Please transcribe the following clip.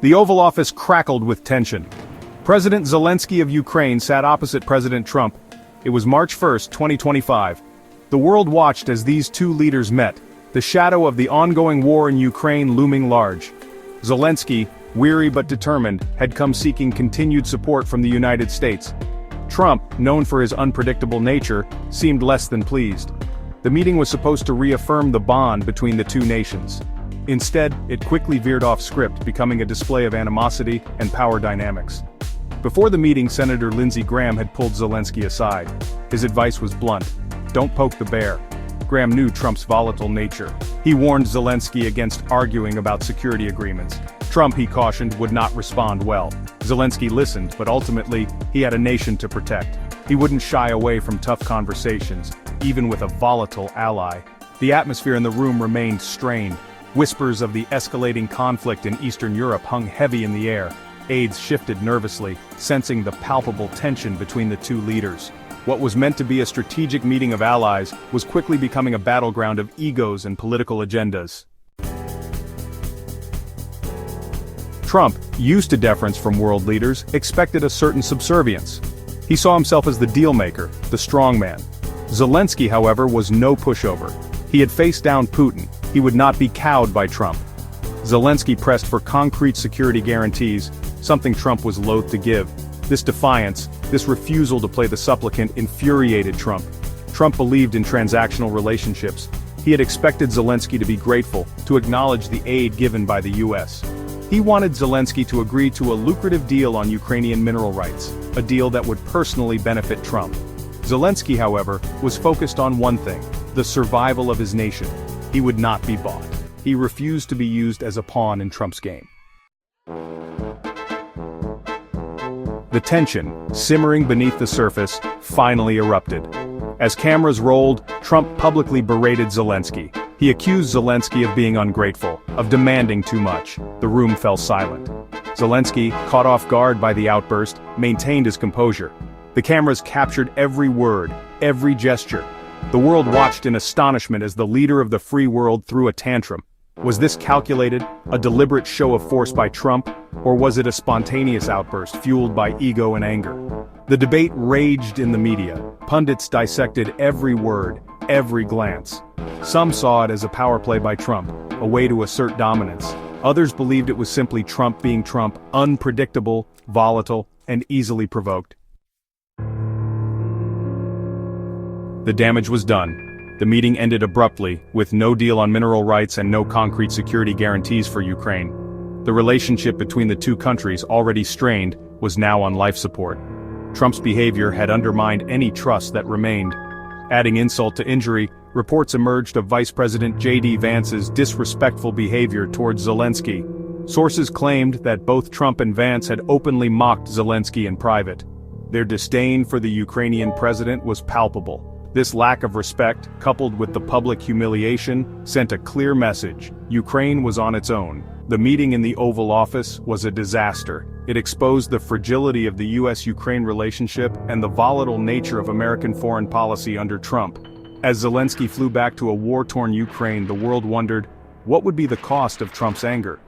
The Oval Office crackled with tension. President Zelensky of Ukraine sat opposite President Trump. It was March 1, 2025. The world watched as these two leaders met, the shadow of the ongoing war in Ukraine looming large. Zelensky, weary but determined, had come seeking continued support from the United States. Trump, known for his unpredictable nature, seemed less than pleased. The meeting was supposed to reaffirm the bond between the two nations. Instead, it quickly veered off script, becoming a display of animosity and power dynamics. Before the meeting, Senator Lindsey Graham had pulled Zelensky aside. His advice was blunt: don't poke the bear. Graham knew Trump's volatile nature. He warned Zelensky against arguing about security agreements. Trump, he cautioned, would not respond well. Zelensky listened, but ultimately, he had a nation to protect. He wouldn't shy away from tough conversations, even with a volatile ally. The atmosphere in the room remained strained. Whispers of the escalating conflict in Eastern Europe hung heavy in the air. Aides shifted nervously, sensing the palpable tension between the two leaders. What was meant to be a strategic meeting of allies was quickly becoming a battleground of egos and political agendas. Trump, used to deference from world leaders, expected a certain subservience. He saw himself as the deal-maker, the strongman. Zelensky, however, was no pushover. He had faced down Putin. He would not be cowed by Trump. Zelensky pressed for concrete security guarantees, something Trump was loath to give. This defiance, this refusal to play the supplicant, infuriated Trump. Trump believed in transactional relationships. He had expected Zelensky to be grateful, to acknowledge the aid given by the U.S. He wanted Zelensky to agree to a lucrative deal on Ukrainian mineral rights, a deal that would personally benefit Trump. Zelensky, however, was focused on one thing: the survival of his nation. He would not be bought. He refused to be used as a pawn in Trump's game. The tension, simmering beneath the surface, finally erupted. As cameras rolled, Trump publicly berated Zelensky. He accused Zelensky of being ungrateful, of demanding too much. The room fell silent. Zelensky, caught off guard by the outburst, maintained his composure. The cameras captured every word, every gesture. The world watched in astonishment as the leader of the free world threw a tantrum. Was this calculated, a deliberate show of force by Trump, or was it a spontaneous outburst fueled by ego and anger? The debate raged in the media. Pundits dissected every word, every glance. Some saw it as a power play by Trump, a way to assert dominance. Others believed it was simply Trump being Trump, unpredictable, volatile, and easily provoked. The damage was done. The meeting ended abruptly, with no deal on mineral rights and no concrete security guarantees for Ukraine. The relationship between the two countries, already strained, was now on life support. Trump's behavior had undermined any trust that remained. Adding insult to injury, reports emerged of Vice President J.D. Vance's disrespectful behavior towards Zelensky. Sources claimed that both Trump and Vance had openly mocked Zelensky in private. Their disdain for the Ukrainian president was palpable. This lack of respect, coupled with the public humiliation, sent a clear message: Ukraine was on its own. The meeting in the Oval Office was a disaster. It exposed the fragility of the U.S.-Ukraine relationship and the volatile nature of American foreign policy under Trump. As Zelensky flew back to a war-torn Ukraine, the world wondered, what would be the cost of Trump's anger?